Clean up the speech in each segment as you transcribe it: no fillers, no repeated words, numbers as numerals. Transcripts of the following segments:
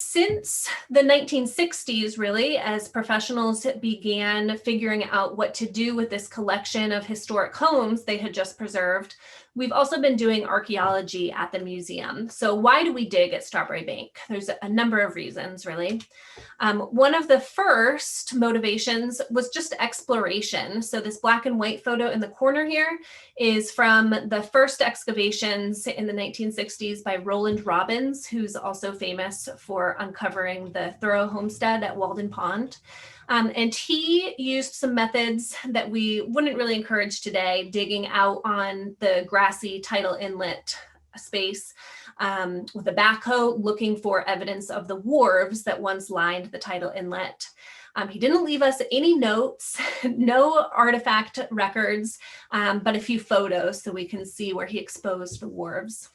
Since the 1960s, really, as professionals began figuring out what to do with this collection of historic homes they had just preserved, we've also been doing archaeology at the museum. So why do we dig at Strawberry Bank? There's a number of reasons, really. One of the first motivations was just exploration. So this black and white photo in the corner here is from the first excavations in the 1960s by Roland Robbins, who's also famous for uncovering the Thoreau homestead at Walden Pond. And he used some methods that we wouldn't really encourage today, digging out on the grassy tidal inlet space with a backhoe, looking for evidence of the wharves that once lined the tidal inlet. He didn't leave us any notes, no artifact records, but a few photos so we can see where he exposed the wharves.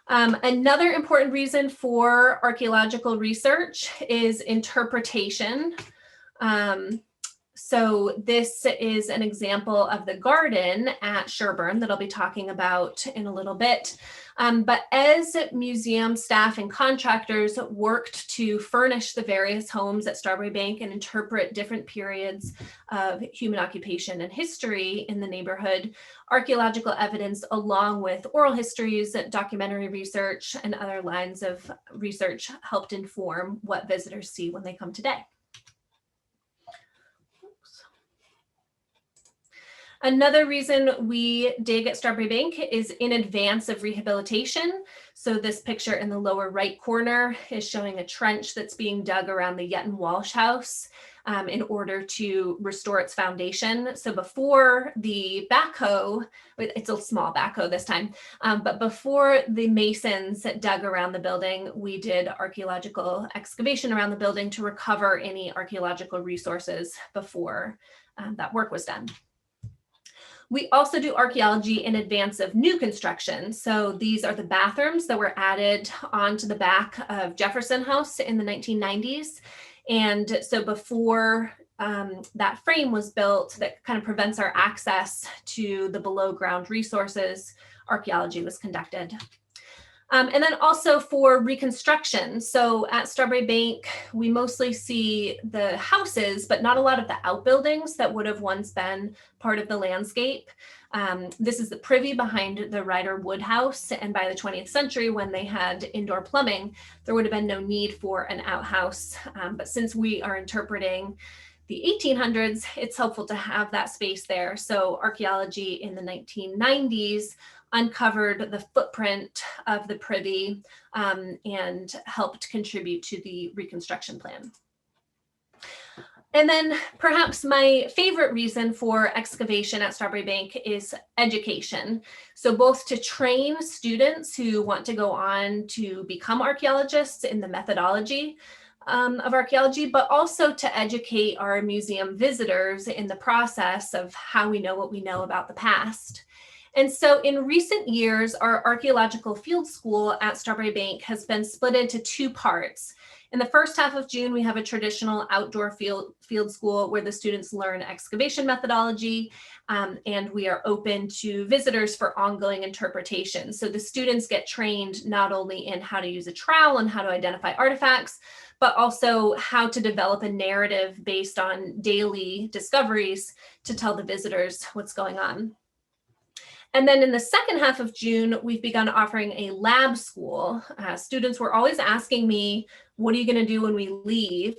Another important reason for archaeological research is interpretation. So this is an example of the garden at Sherburne that I'll be talking about in a little bit. But as museum staff and contractors worked to furnish the various homes at Strawberry Bank and interpret different periods of human occupation and history in the neighborhood, archaeological evidence, along with oral histories, documentary research, and other lines of research helped inform what visitors see when they come today. Another reason we dig at Strawberry Bank is in advance of rehabilitation. So this picture in the lower right corner is showing a trench that's being dug around the Yetton Walsh house in order to restore its foundation. So before the backhoe, it's a small backhoe this time, but before the masons dug around the building, we did archaeological excavation around the building to recover any archaeological resources before that work was done. We also do archaeology in advance of new construction. So these are the bathrooms that were added onto the back of Jefferson House in the 1990s. And so before that frame was built that kind of prevents our access to the below ground resources, archaeology was conducted. And then also for reconstruction. So at Strawberry Bank, we mostly see the houses, but not a lot of the outbuildings that would have once been part of the landscape. This is the Privy behind the Ryder Wood House. And by the 20th century, when they had indoor plumbing, there would have been no need for an outhouse. But since we are interpreting the 1800s, it's helpful to have that space there. So archaeology in the 1990s uncovered the footprint of the Privy and helped contribute to the reconstruction plan. And then perhaps my favorite reason for excavation at Strawberry Bank is education. So both to train students who want to go on to become archaeologists in the methodology of archaeology, but also to educate our museum visitors in the process of how we know what we know about the past. And so in recent years, our Archaeological Field School at Strawberry Bank has been split into two parts. In the first half of June, we have a traditional outdoor field school where the students learn excavation methodology, and we are open to visitors for ongoing interpretation. So the students get trained not only in how to use a trowel and how to identify artifacts, but also how to develop a narrative based on daily discoveries to tell the visitors what's going on. And then in the second half of June, we've begun offering a lab school. Students were always asking me, what are you going to do when we leave?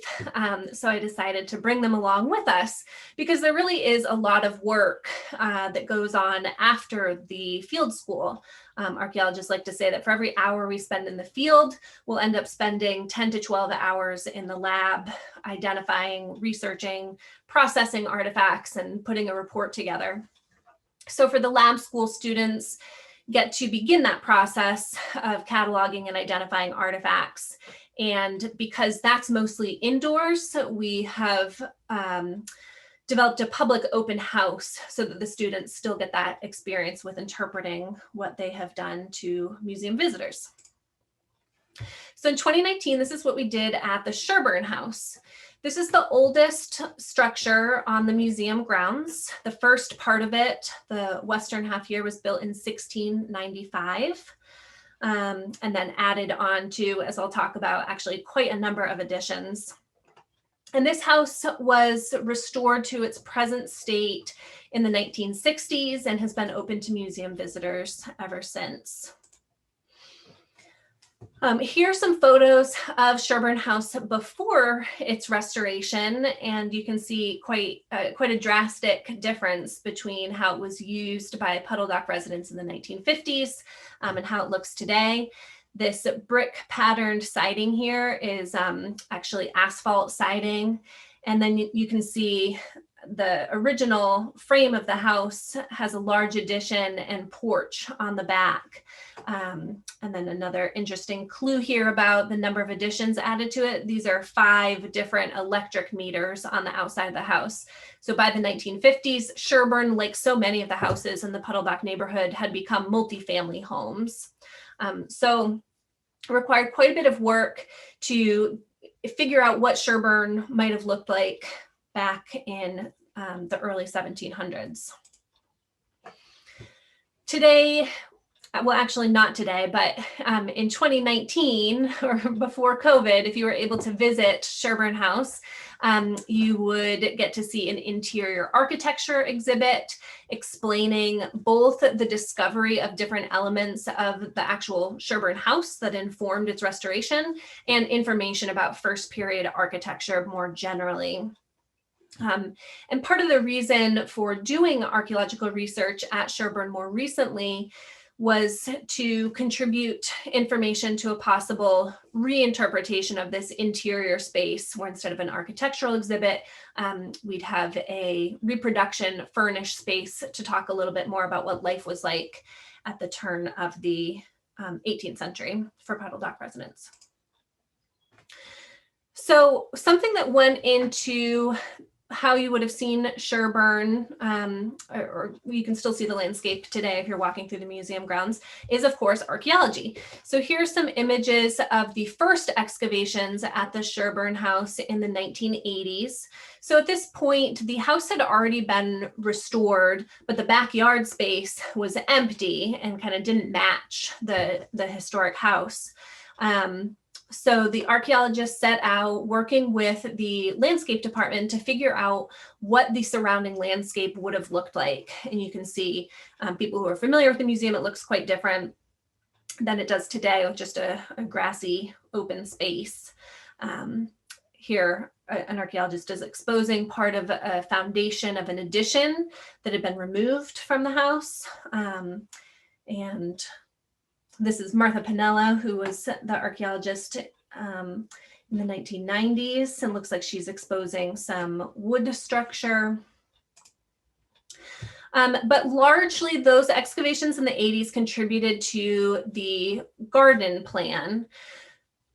So I decided to bring them along with us because there really is a lot of work that goes on after the field school. Archaeologists like to say that for every hour we spend in the field, we'll end up spending 10 to 12 hours in the lab, identifying, researching, processing artifacts, and putting a report together. So for the lab school, students get to begin that process of cataloging and identifying artifacts. And because that's mostly indoors, we have developed a public open house so that the students still get that experience with interpreting what they have done to museum visitors. So in 2019, this is what we did at the Sherburne House. This is the oldest structure on the museum grounds. The first part of it, the western half here, was built in 1695. and then added on to, as I'll talk about, actually quite a number of additions. And this house was restored to its present state in the 1960s and has been open to museum visitors ever since. Here are some photos of Sherburne House before its restoration, and you can see quite a drastic difference between how it was used by Puddle Dock residents in the 1950s and how it looks today. This brick patterned siding here is actually asphalt siding, and then you can see the original frame of the house has a large addition and porch on the back. And then another interesting clue here about the number of additions added to it. These are 5 different electric meters on the outside of the house. So by the 1950s, Sherburne, like so many of the houses in the Puddle Dock neighborhood, had become multifamily homes. So it required quite a bit of work to figure out what Sherburne might have looked like back in the early 1700s. Today, well, actually not today, but in 2019 or before COVID, if you were able to visit Sherburne House, you would get to see an interior architecture exhibit explaining both the discovery of different elements of the actual Sherburne House that informed its restoration and information about first period architecture more generally. And part of the reason for doing archaeological research at Sherburne more recently was to contribute information to a possible reinterpretation of this interior space, where instead of an architectural exhibit, we'd have a reproduction furnished space to talk a little bit more about what life was like at the turn of the 18th century for Puddle Dock residents. So something that went into how you would have seen Sherburne, or you can still see the landscape today if you're walking through the museum grounds, is of course archaeology. So here's some images of the first excavations at the Sherburne House in the 1980s. So at this point, the house had already been restored, but the backyard space was empty and kind of didn't match the historic house. So the archaeologists set out working with the landscape department to figure out what the surrounding landscape would have looked like. And you can see people who are familiar with the museum, it looks quite different than it does today with just a grassy open space. Here, an archaeologist is exposing part of a foundation of an addition that had been removed from the house. And this is Martha Pinella, who was the archaeologist in the 1990s, and looks like she's exposing some wood structure. But largely those excavations in the 80s contributed to the garden plan.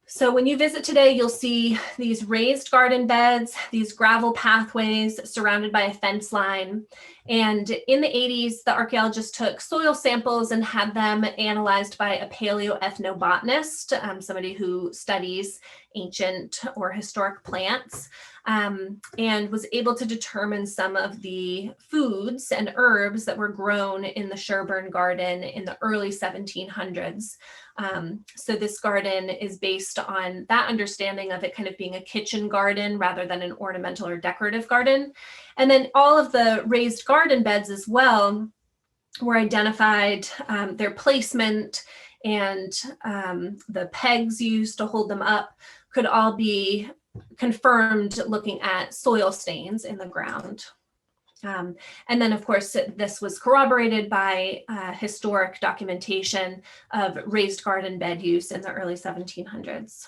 So when you visit today, you'll see these raised garden beds, these gravel pathways surrounded by a fence line. And in the 80s, the archaeologists took soil samples and had them analyzed by a paleoethnobotanist, somebody who studies ancient or historic plants, and was able to determine some of the foods and herbs that were grown in the Sherburne garden in the early 1700s. So this garden is based on that understanding of it kind of being a kitchen garden rather than an ornamental or decorative garden. And then all of the raised garden beds as well were identified, their placement and the pegs used to hold them up could all be confirmed looking at soil stains in the ground. And then, of course, this was corroborated by historic documentation of raised garden bed use in the early 1700s.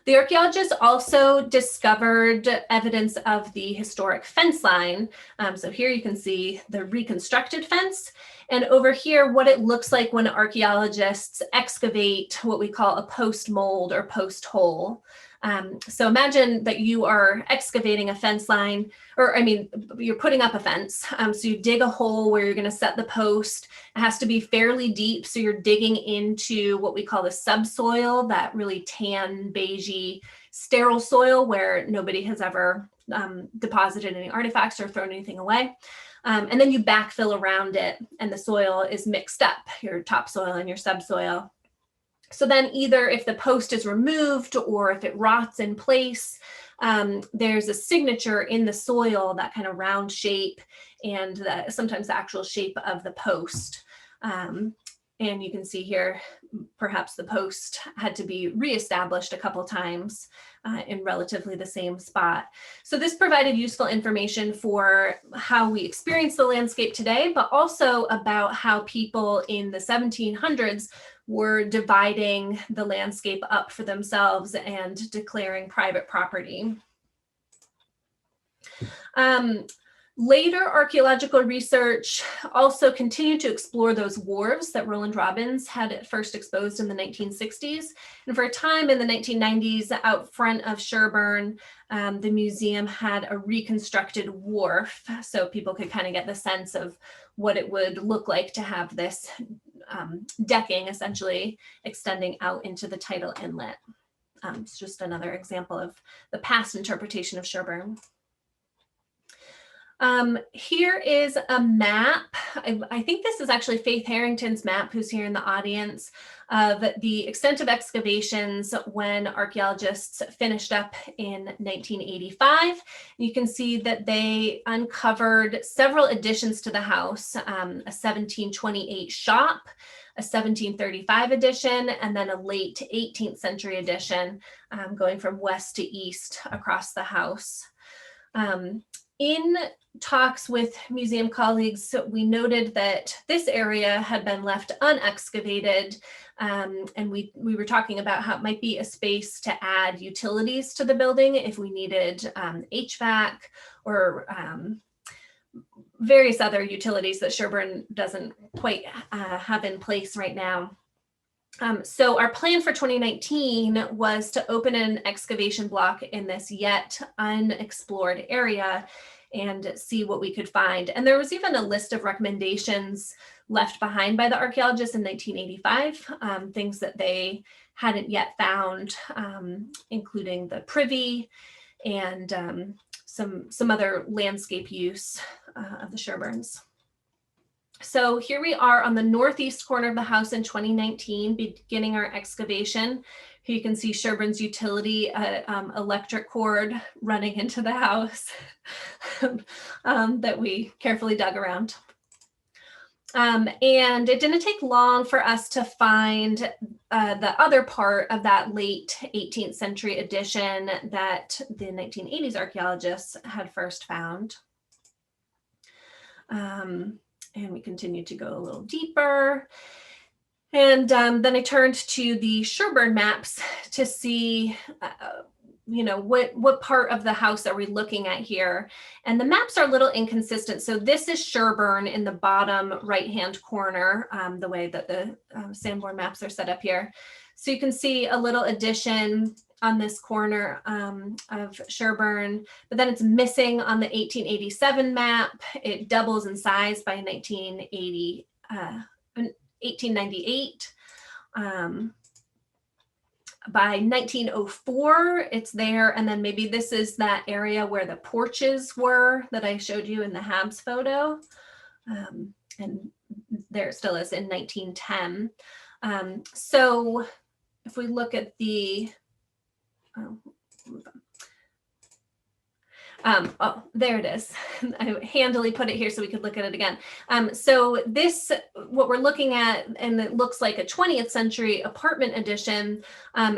The archaeologists also discovered evidence of the historic fence line. So here you can see the reconstructed fence. And over here, what it looks like when archaeologists excavate what we call a post mold or post hole. So imagine that you are excavating a fence line, or you're putting up a fence. So you dig a hole where you're going to set the post. It has to be fairly deep. So you're digging into what we call the subsoil, that really tan, beigey, sterile soil where nobody has ever deposited any artifacts or thrown anything away. And then you backfill around it, and the soil is mixed up, your topsoil and your subsoil. So then either if the post is removed or if it rots in place, there's a signature in the soil, that kind of round shape, and sometimes the actual shape of the post. And you can see here, perhaps the post had to be reestablished a couple times in relatively the same spot. So this provided useful information for how we experience the landscape today, but also about how people in the 1700s were dividing the landscape up for themselves and declaring private property. Later archaeological research also continued to explore those wharves that Roland Robbins had first exposed in the 1960s. And for a time in the 1990s, out front of Sherburne, the museum had a reconstructed wharf, so people could kind of get the sense of what it would look like to have this decking essentially extending out into the tidal inlet. It's just another example of the past interpretation of Sherburne. Here is a map. I think this is actually Faith Harrington's map, who's here in the audience, of the extent of excavations when archaeologists finished up in 1985. You can see that they uncovered several additions to the house, a 1728 shop, a 1735 addition, and then a late 18th century addition, going from west to east across the house. In talks with museum colleagues, we noted that this area had been left unexcavated, and we were talking about how it might be a space to add utilities to the building if we needed HVAC or various other utilities that Sherburne doesn't quite have in place right now. So our plan for 2019 was to open an excavation block in this yet unexplored area and see what we could find. And there was even a list of recommendations left behind by the archaeologists in 1985, things that they hadn't yet found, including the Privy and some other landscape use of the Sherburnes. So here we are on the northeast corner of the house in 2019, beginning our excavation. Here you can see Sherburne's utility, electric cord running into the house that we carefully dug around. And it didn't take long for us to find the other part of that late 18th century addition that the 1980s archaeologists had first found. And we continued to go a little deeper. And then I turned to the Sherburne Maps to see, what part of the house are we looking at here? And the maps are a little inconsistent. So this is Sherburne in the bottom right-hand corner, the way that the Sanborn maps are set up here. So you can see a little addition on this corner of Sherburne, but then it's missing on the 1887 map. It doubles in size by 1898. By 1904, it's there. And then maybe this is that area where the porches were that I showed you in the Habs photo. And there it still is in 1910. So if we look at the, there it is. I handily put it here so we could look at it again. So this, what we're looking at, and it looks like a 20th century apartment addition,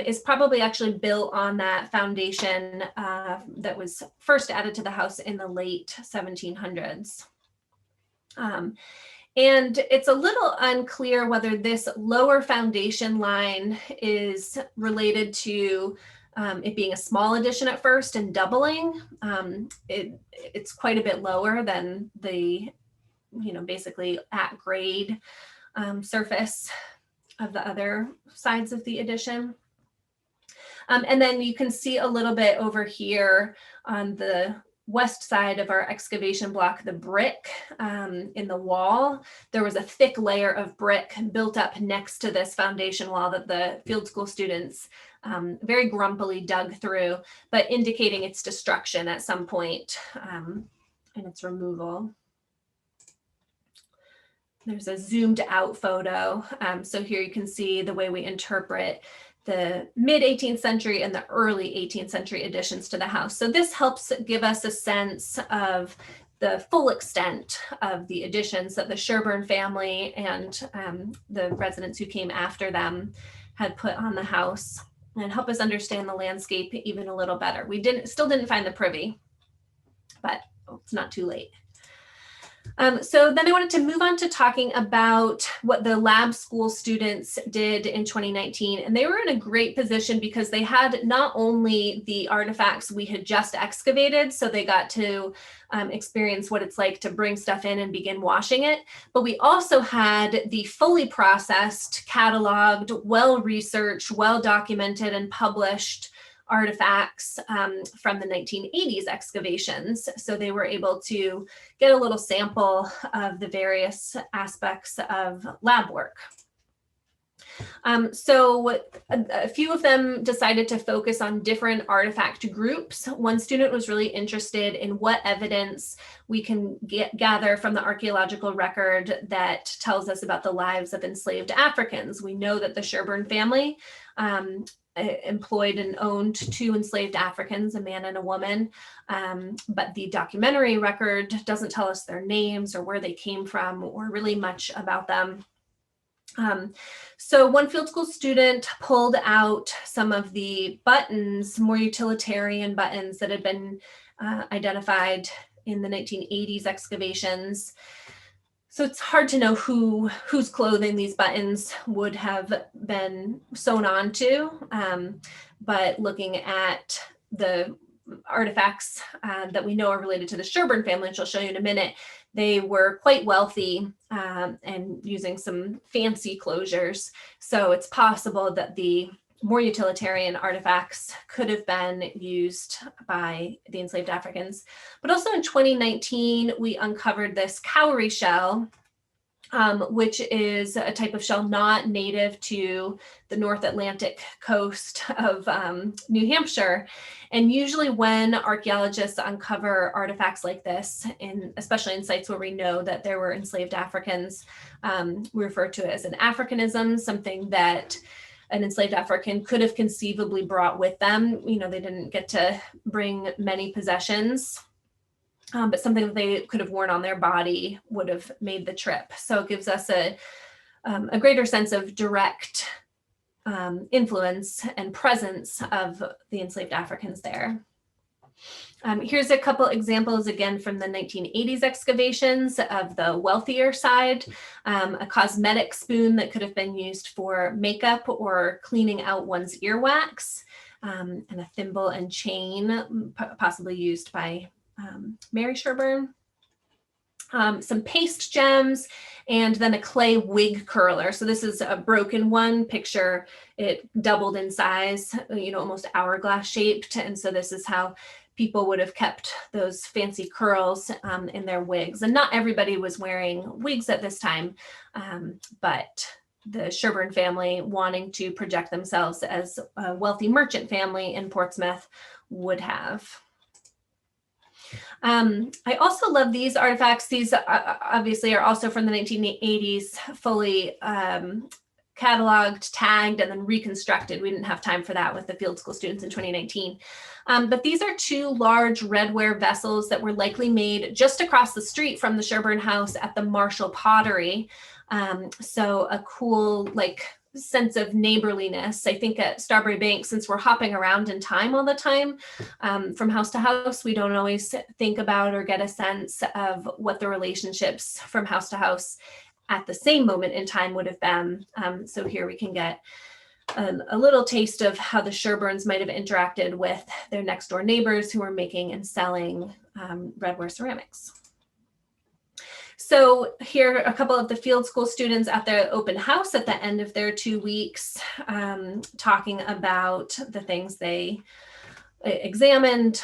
is probably actually built on that foundation that was first added to the house in the late 1700s. And it's a little unclear whether this lower foundation line is related to it being a small addition at first and doubling. It's quite a bit lower than the, basically at grade surface of the other sides of the addition. And then you can see a little bit over here on the west side of our excavation block, the brick in the wall. There was a thick layer of brick built up next to this foundation wall that the field school students very grumpily dug through, but indicating its destruction at some point and its removal. There's a zoomed out photo. So here you can see the way we interpret the mid 18th century and the early 18th century additions to the house. So this helps give us a sense of the full extent of the additions that the Sherburne family and the residents who came after them had put on the house, and help us understand the landscape even a little better. We still didn't find the privy, but it's not too late. So then I wanted to move on to talking about what the lab school students did in 2019. And they were in a great position because they had not only the artifacts we had just excavated, so they got to experience what it's like to bring stuff in and begin washing it, but we also had the fully processed, cataloged, well-researched, well-documented, and published artifacts from the 1980s excavations. So they were able to get a little sample of the various aspects of lab work. So a few of them decided to focus on different artifact groups. One student was really interested in what evidence we can gather from the archaeological record that tells us about the lives of enslaved Africans. We know that the Sherburne family employed and owned 2 enslaved Africans, a man and a woman, but the documentary record doesn't tell us their names or where they came from or really much about them. So one field school student pulled out some of the buttons, more utilitarian buttons that had been identified in the 1980s excavations. So it's hard to know whose clothing these buttons would have been sewn onto, but looking at the artifacts that we know are related to the Sherburne family, which I'll show you in a minute, they were quite wealthy and using some fancy closures. So it's possible that the more utilitarian artifacts could have been used by the enslaved Africans. But also in 2019, we uncovered this cowrie shell, which is a type of shell not native to the North Atlantic coast of New Hampshire. And usually when archaeologists uncover artifacts like this, especially in sites where we know that there were enslaved Africans, we refer to it as an Africanism, something that an enslaved African could have conceivably brought with them. You know, they didn't get to bring many possessions, but something that they could have worn on their body would have made the trip. So it gives us a greater sense of direct influence and presence of the enslaved Africans there. Here's a couple examples again from the 1980s excavations of the wealthier side, a cosmetic spoon that could have been used for makeup or cleaning out one's earwax, and a thimble and chain possibly used by Mary Sherburne. Some paste gems, and then a clay wig curler. So this is a broken one. Picture it doubled in size, you know, almost hourglass shaped. And so this is how people would have kept those fancy curls in their wigs. And not everybody was wearing wigs at this time, but the Sherburne family, wanting to project themselves as a wealthy merchant family in Portsmouth, would have. I also love these artifacts. These obviously are also from the 1980s, fully cataloged, tagged, and then reconstructed. We didn't have time for that with the field school students in 2019. But these are 2 large redware vessels that were likely made just across the street from the Sherburne House at the Marshall Pottery. So a cool, sense of neighborliness. I think at Strawberry Bank, since we're hopping around in time all the time, from house to house, we don't always think about or get a sense of what the relationships from house to house at the same moment in time would have been. So here we can get a little taste of how the Sherburnes might have interacted with their next door neighbors who were making and selling redware ceramics. So here are a couple of the field school students at the open house at the end of their 2 weeks, talking about the things they examined,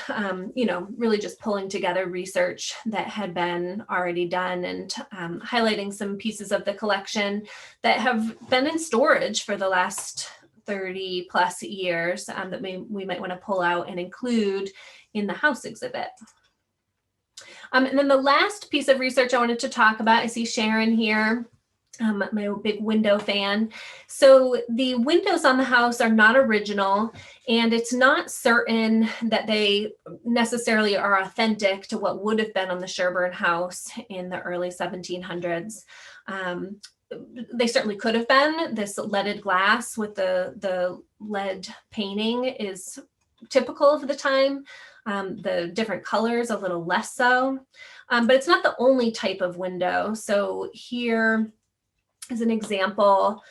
really just pulling together research that had been already done and highlighting some pieces of the collection that have been in storage for the last 30 plus years that we might want to pull out and include in the house exhibit. And then the last piece of research I wanted to talk about, I see Sharon here, my big window fan. So the windows on the house are not original, and it's not certain that they necessarily are authentic to what would have been on the Sherburne House in the early 1700s. They certainly could have been. This leaded glass with the lead painting is typical of the time. The different colors a little less so, but it's not the only type of window. So here is an example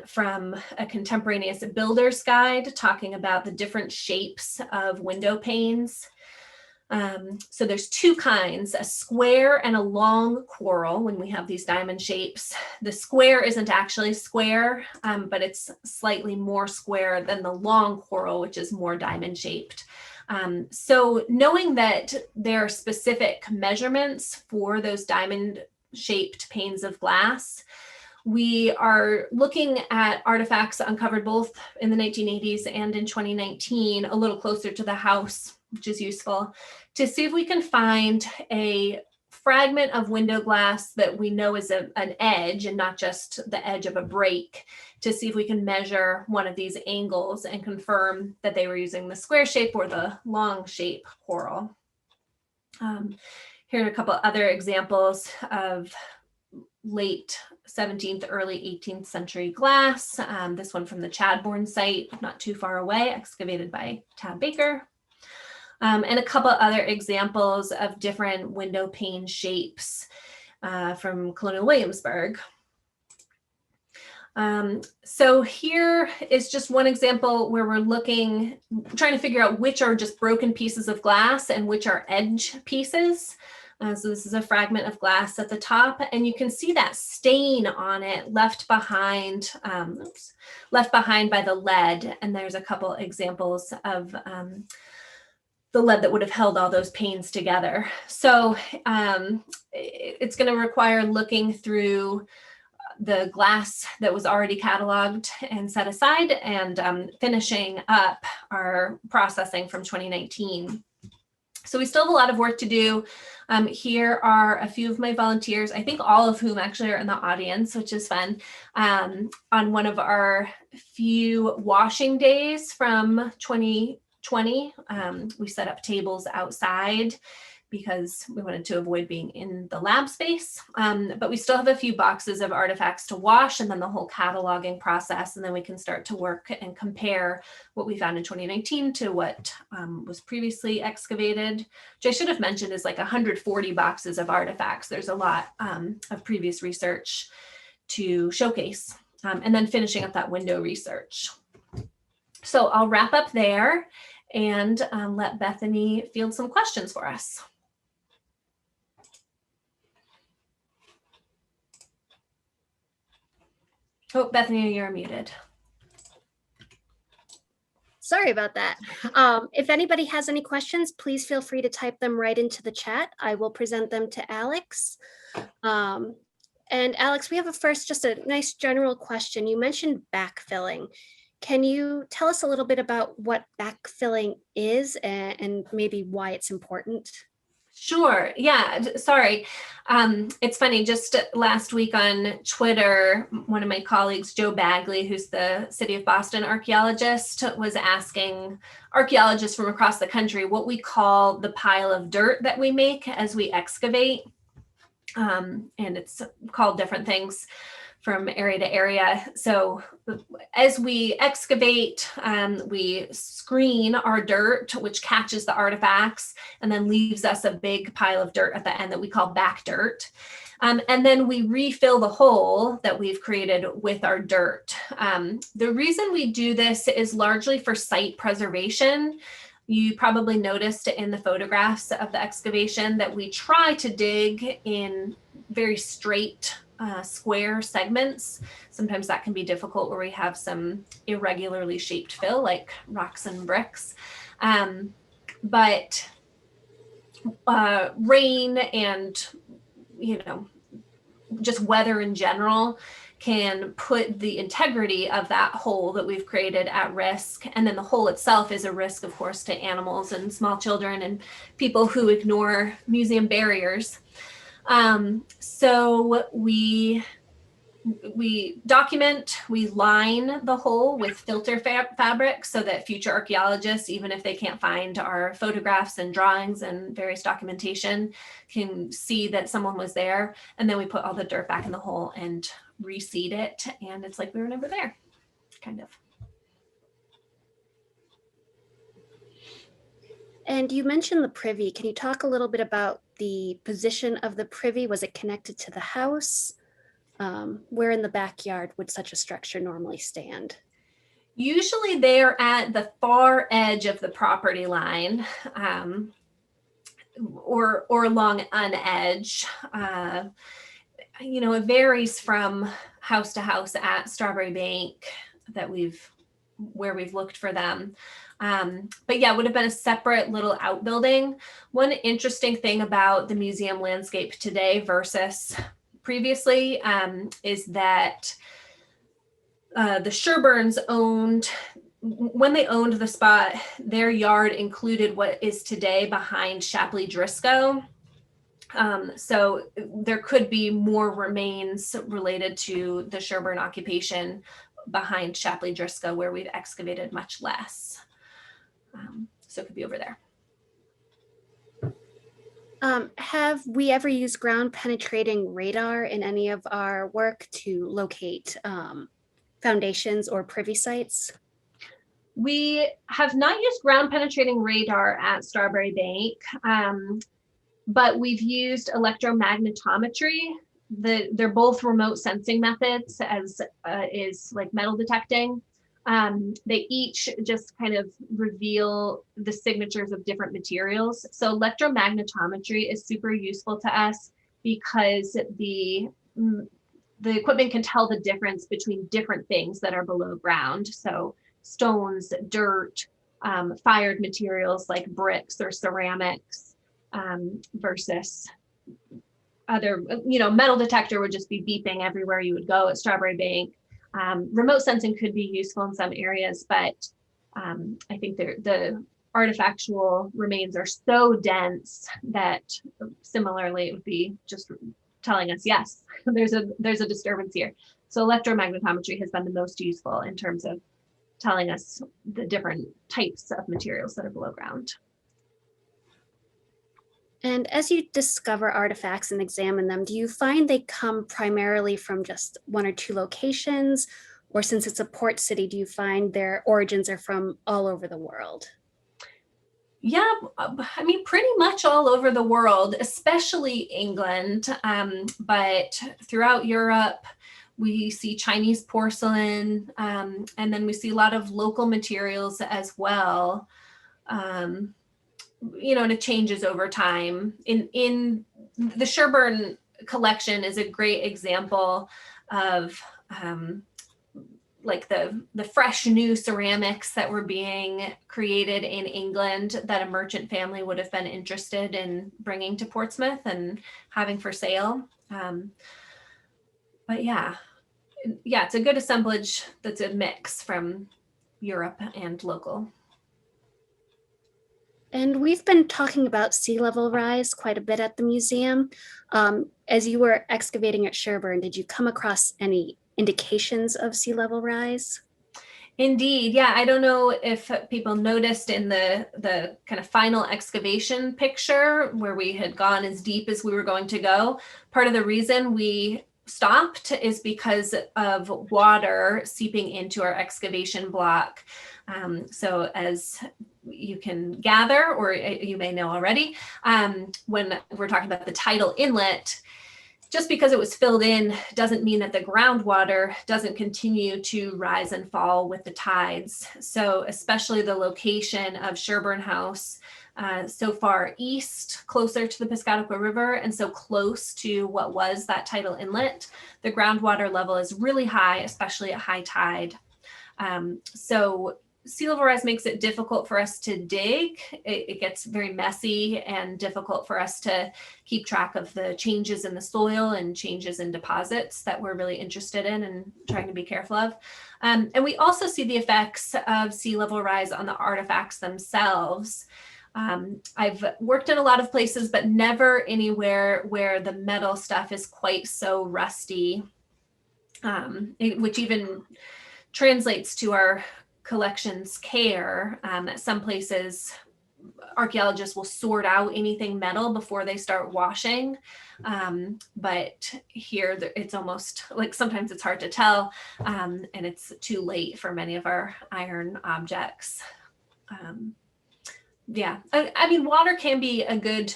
from a contemporaneous builder's guide talking about the different shapes of window panes. So there's two kinds, a square and a long coral when we have these diamond shapes. The square isn't actually square, but it's slightly more square than the long coral, which is more diamond shaped. So knowing that there are specific measurements for those diamond shaped panes of glass, we are looking at artifacts uncovered both in the 1980s and in 2019, a little closer to the house, which is useful, to see if we can find a fragment of window glass that we know is an edge and not just the edge of a break, to see if we can measure one of these angles and confirm that they were using the square shape or the long shape coral. Here are a couple other examples of late 17th, early 18th century glass. This one from the Chadbourne site, not too far away, excavated by Tad Baker. And a couple other examples of different window pane shapes from colonial Williamsburg. So here is just one example where we're trying to figure out which are just broken pieces of glass and which are edge pieces. So this is a fragment of glass at the top, and you can see that stain on it left behind by the lead. And there's a couple examples of the lead that would have held all those panes together. So it's going to require looking through the glass that was already cataloged and set aside and finishing up our processing from 2019. So we still have a lot of work to do. Here are a few of my volunteers, I think all of whom actually are in the audience, which is fun, on one of our few washing days from 2020. We set up tables outside because we wanted to avoid being in the lab space. But we still have a few boxes of artifacts to wash, and then the whole cataloging process, and then we can start to work and compare what we found in 2019 to what was previously excavated, which I should have mentioned is like 140 boxes of artifacts. There's a lot of previous research to showcase, and then finishing up that window research. So I'll wrap up there and let Bethany field some questions for us. Oh, Bethany, you're muted. Sorry about that. If anybody has any questions, please feel free to type them right into the chat. I will present them to Alex. And Alex, we have just a nice general question. You mentioned backfilling. Can you tell us a little bit about what backfilling is and maybe why it's important? Sure. Yeah. Sorry. It's funny. Just last week on Twitter, one of my colleagues, Joe Bagley, who's the City of Boston archaeologist, was asking archaeologists from across the country what we call the pile of dirt that we make as we excavate. And it's called different things from area to area. So as we excavate, we screen our dirt, which catches the artifacts and then leaves us a big pile of dirt at the end that we call back dirt. And then we refill the hole that we've created with our dirt. The reason we do this is largely for site preservation. You probably noticed in the photographs of the excavation that we try to dig in very straight square segments. Sometimes that can be difficult where we have some irregularly shaped fill like rocks and bricks. But rain and, just weather in general can put the integrity of that hole that we've created at risk. And then the hole itself is a risk, of course, to animals and small children and people who ignore museum barriers. So we document, we line the hole with filter fabric so that future archaeologists, even if they can't find our photographs and drawings and various documentation, can see that someone was there. And then we put all the dirt back in the hole and reseed it. And it's like we were never there, kind of. And you mentioned the Privy. Can you talk a little bit about the position of the Privy? Was it connected to the house? Where in the backyard would such a structure normally stand? Usually they're at the far edge of the property line, or along an edge. You know, it varies from house to house at Strawberry Bank where we've looked for them. But yeah, it would have been a separate little outbuilding. One interesting thing about the museum landscape today versus previously is that the Sherburnes when they owned the spot, their yard included what is today behind Shapley Driscoll. So there could be more remains related to the Sherburne occupation behind Shapley Driscoll, where we've excavated much less. So it could be over there. Have we ever used ground penetrating radar in any of our work to locate foundations or privy sites? We have not used ground penetrating radar at Strawberry Bank, but we've used electromagnetometry. They're both remote sensing methods, as is like metal detecting. They each just kind of reveal the signatures of different materials. So electromagnetometry is super useful to us because the equipment can tell the difference between different things that are below ground. So stones, dirt, fired materials like bricks or ceramics, versus other, metal detector would just be beeping everywhere you would go at Strawberry Bank. Remote sensing could be useful in some areas, but I think the artifactual remains are so dense that similarly it would be just telling us, yes, there's a disturbance here. So electromagnetometry has been the most useful in terms of telling us the different types of materials that are below ground. And as you discover artifacts and examine them, do you find they come primarily from just one or two locations? Or since it's a port city, do you find their origins are from all over the world? Yeah, I mean, pretty much all over the world, especially England, but throughout Europe, we see Chinese porcelain, and then we see a lot of local materials as well. And it changes over time. In the Sherburne collection is a great example of like the fresh new ceramics that were being created in England that a merchant family would have been interested in bringing to Portsmouth and having for sale. But yeah, it's a good assemblage that's a mix from Europe and local. And we've been talking about sea level rise quite a bit at the museum. As you were excavating at Sherburne, did you come across any indications of sea level rise? Indeed, yeah. I don't know if people noticed in the kind of final excavation picture where we had gone as deep as we were going to go. Part of the reason we stopped is because of water seeping into our excavation block. So as you can gather, or you may know already, when we're talking about the tidal inlet, just because it was filled in doesn't mean that the groundwater doesn't continue to rise and fall with the tides. So especially the location of Sherburne House, so far east, closer to the Piscataqua River, and so close to what was that tidal inlet, the groundwater level is really high, especially at high tide. So sea level rise makes it difficult for us to dig. It gets very messy and difficult for us to keep track of the changes in the soil and changes in deposits that we're really interested in and trying to be careful of. And we also see the effects of sea level rise on the artifacts themselves. I've worked in a lot of places, but never anywhere where the metal stuff is quite so rusty, which even translates to our collections care. At some places, archaeologists will sort out anything metal before they start washing. But here it's almost like sometimes it's hard to tell, and it's too late for many of our iron objects. Yeah, I mean, water can be a good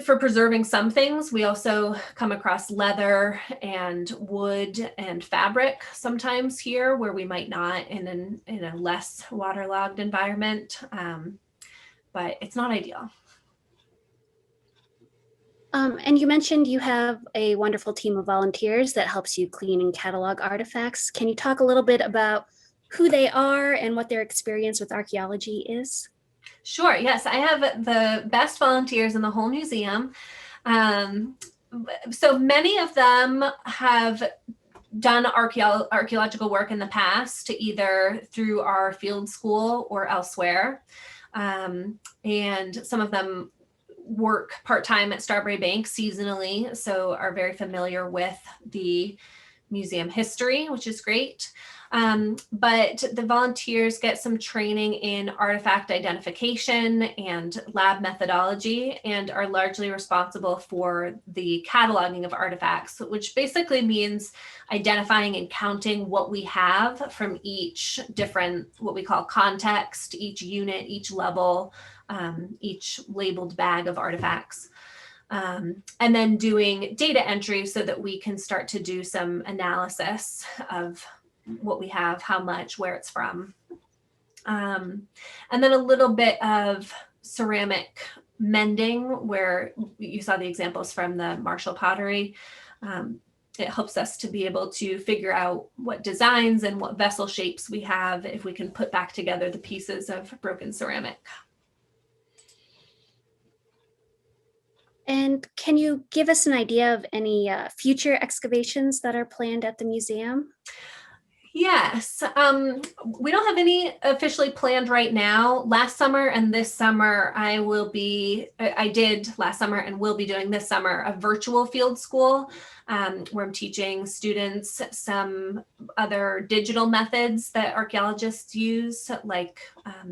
for preserving some things. We also come across leather and wood and fabric sometimes here where we might not in a less waterlogged environment, but it's not ideal. And you mentioned you have a wonderful team of volunteers that helps you clean and catalog artifacts. Can you talk a little bit about who they are and what their experience with archaeology is? Sure, yes, I have the best volunteers in the whole museum. So many of them have done archaeological work in the past, either through our field school or elsewhere. And some of them work part-time at Strawberry Bank seasonally, so are very familiar with the museum history, which is great. But the volunteers get some training in artifact identification and lab methodology and are largely responsible for the cataloging of artifacts, which basically means identifying and counting what we have from each different, what we call context, each unit, each level, each labeled bag of artifacts. And then doing data entry so that we can start to do some analysis of what we have, how much, where it's from. And then a little bit of ceramic mending, where you saw the examples from the Marshall pottery. It helps us to be able to figure out what designs and what vessel shapes we have if we can put back together the pieces of broken ceramic. And can you give us an idea of any future excavations that are planned at the museum? Yes, we don't have any officially planned right now. Last summer and this summer, I did last summer and will be doing this summer a virtual field school where I'm teaching students some other digital methods that archaeologists use, like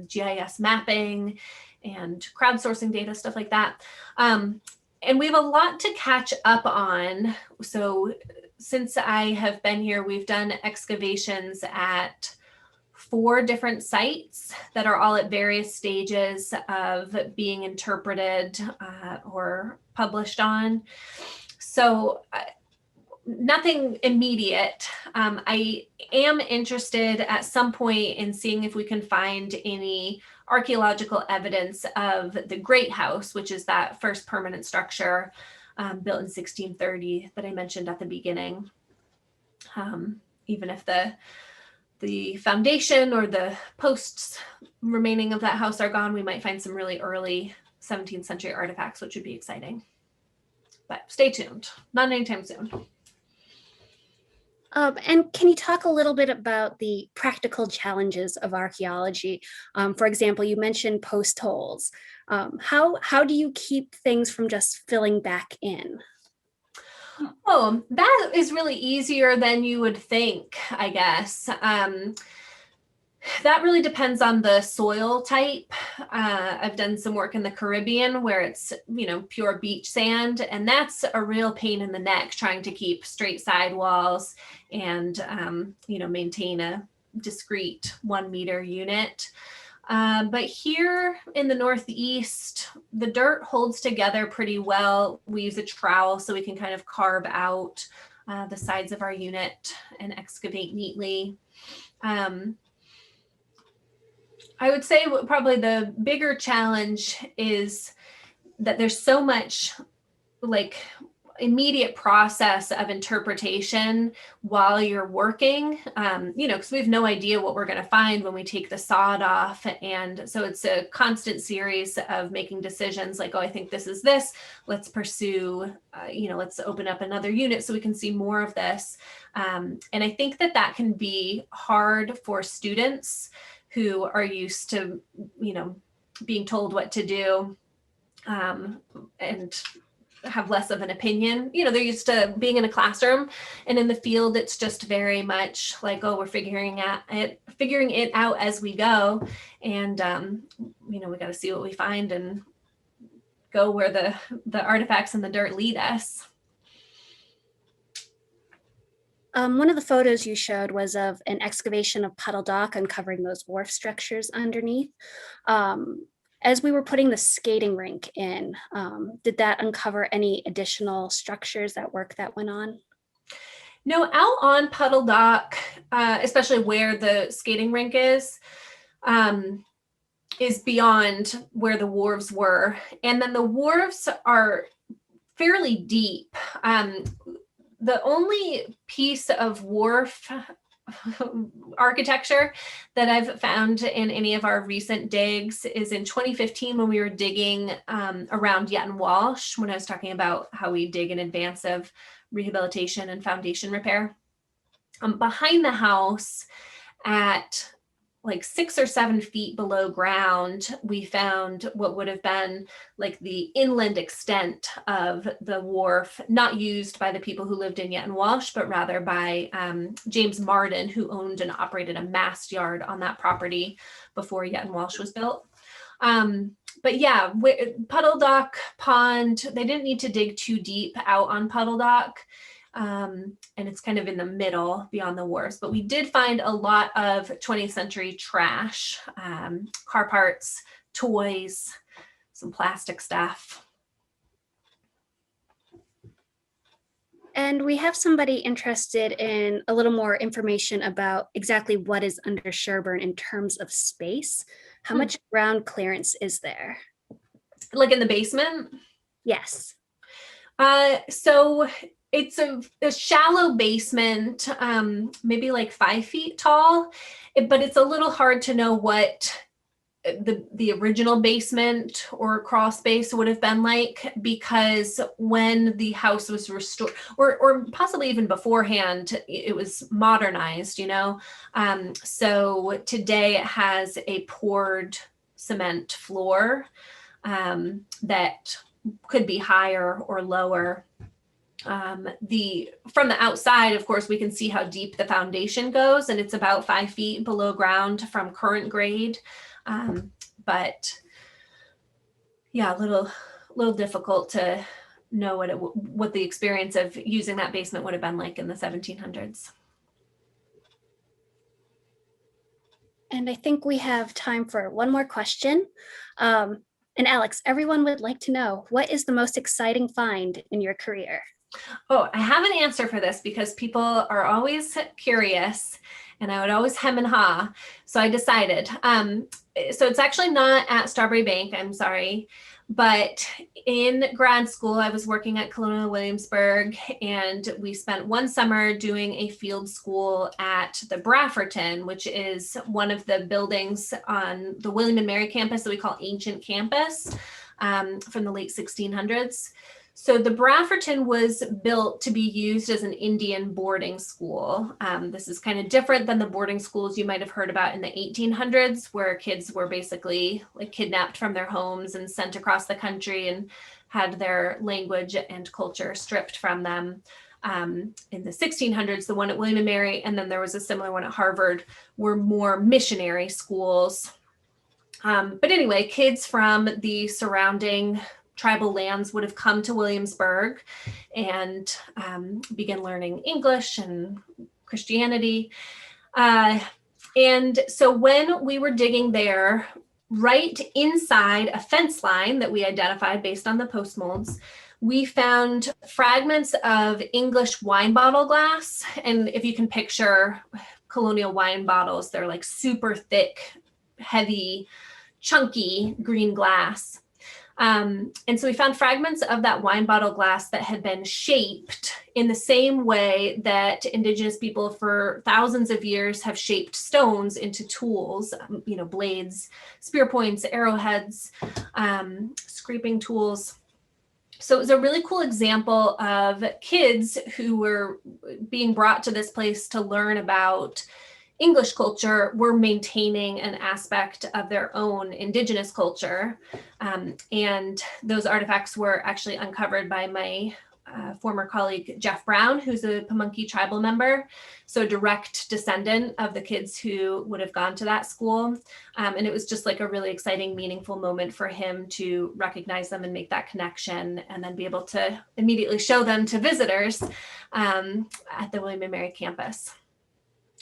GIS mapping and crowdsourcing data, stuff like that. And we have a lot to catch up on. So since I have been here, we've done excavations at 4 different sites that are all at various stages of being interpreted or published on. So nothing immediate. I am interested at some point in seeing if we can find any archaeological evidence of the Great House, which is that first permanent structure built in 1630 that I mentioned at the beginning. Even if the foundation or the posts remaining of that house are gone, we might find some really early 17th century artifacts, which would be exciting. But stay tuned, not anytime soon. And can you talk a little bit about the practical challenges of archaeology? For example, you mentioned post holes. How do you keep things from just filling back in? Oh, that is really easier than you would think, I guess. That really depends on the soil type. I've done some work in the Caribbean where it's, pure beach sand, and that's a real pain in the neck trying to keep straight sidewalls and, maintain a discrete 1 meter unit. But here in the Northeast, the dirt holds together pretty well. We use a trowel so we can kind of carve out the sides of our unit and excavate neatly. I would say probably the bigger challenge is that there's so much immediate process of interpretation while you're working, because we have no idea what we're going to find when we take the sod off. And so it's a constant series of making decisions like, oh, I think this is this. Let's pursue, let's open up another unit so we can see more of this. And I think that can be hard for students who are used to, being told what to do, and have less of an opinion. They're used to being in a classroom, and in the field, it's just very much like, oh, we're figuring it out as we go. And, we got to see what we find and go where the artifacts and the dirt lead us. One of the photos you showed was of an excavation of Puddle Dock, uncovering those wharf structures underneath. As we were putting the skating rink in, did that uncover any additional structures, that work that went on? No, out on Puddle Dock, especially where the skating rink is beyond where the wharves were. And then the wharves are fairly deep. The only piece of wharf architecture that I've found in any of our recent digs is in 2015 when we were digging around Yetton Walsh, when I was talking about how we dig in advance of rehabilitation and foundation repair. Behind the house at like 6 or 7 feet below ground, we found what would have been like the inland extent of the wharf, not used by the people who lived in Yetton Walsh, but rather by James Martin, who owned and operated a mast yard on that property before Yetton Walsh was built. But yeah, Puddle Dock Pond, they didn't need to dig too deep out on Puddle Dock. And it's kind of in the middle beyond the wharves, but we did find a lot of 20th century trash, car parts, toys, some plastic stuff. And we have somebody interested in a little more information about exactly what is under Sherburne in terms of space. How much ground clearance is there? Like in the basement? Yes. So it's a shallow basement, maybe like 5 feet tall, but it's a little hard to know what the original basement or crawl space would have been like, because when the house was restored, or possibly even beforehand, it was modernized, so today it has a poured cement floor that could be higher or lower. From the outside, of course, we can see how deep the foundation goes, and it's about 5 feet below ground from current grade. But yeah, a little difficult to know what the experience of using that basement would have been like in the 1700s. And I think we have time for one more question. And Alex, everyone would like to know, what is the most exciting find in your career? Oh, I have an answer for this because people are always curious, and I would always hem and haw. So I decided. So it's actually not at Strawberry Bank, I'm sorry. But in grad school, I was working at Colonial Williamsburg, and we spent one summer doing a field school at the Brafferton, which is one of the buildings on the William and Mary campus that we call Ancient Campus, from the late 1600s. So the Brafferton was built to be used as an Indian boarding school. This is kind of different than the boarding schools you might have heard about in the 1800s, where kids were basically like kidnapped from their homes and sent across the country and had their language and culture stripped from them. In the 1600s, the one at William and Mary, and then there was a similar one at Harvard, were more missionary schools. But anyway, kids from the surrounding tribal lands would have come to Williamsburg and began learning English and Christianity. And so when we were digging there, right inside a fence line that we identified based on the post molds, we found fragments of English wine bottle glass. And if you can picture colonial wine bottles, they're like super thick, heavy, chunky green glass. And so we found fragments of that wine bottle glass that had been shaped in the same way that indigenous people for thousands of years have shaped stones into tools, blades, spear points, arrowheads, scraping tools. So it was a really cool example of kids who were being brought to this place to learn about English culture were maintaining an aspect of their own indigenous culture. And those artifacts were actually uncovered by my former colleague, Jeff Brown, who's a Pamunkey tribal member, so a direct descendant of the kids who would have gone to that school. And it was just like a really exciting, meaningful moment for him to recognize them and make that connection, and then be able to immediately show them to visitors at the William & Mary campus.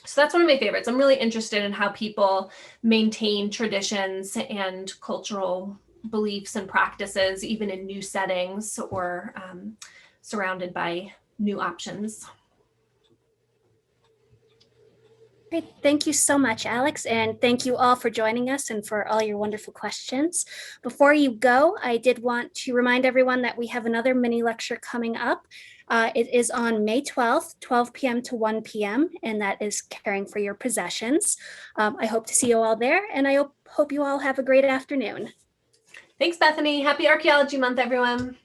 So that's one of my favorites. I'm really interested in how people maintain traditions and cultural beliefs and practices, even in new settings or surrounded by new options. Great. Thank you so much, Alex. And thank you all for joining us and for all your wonderful questions. Before you go, I did want to remind everyone that we have another mini lecture coming up. It is on May 12th, 12 p.m. to 1 p.m., and that is Caring for Your Possessions. I hope to see you all there, and I hope you all have a great afternoon. Thanks, Bethany. Happy Archaeology Month, everyone.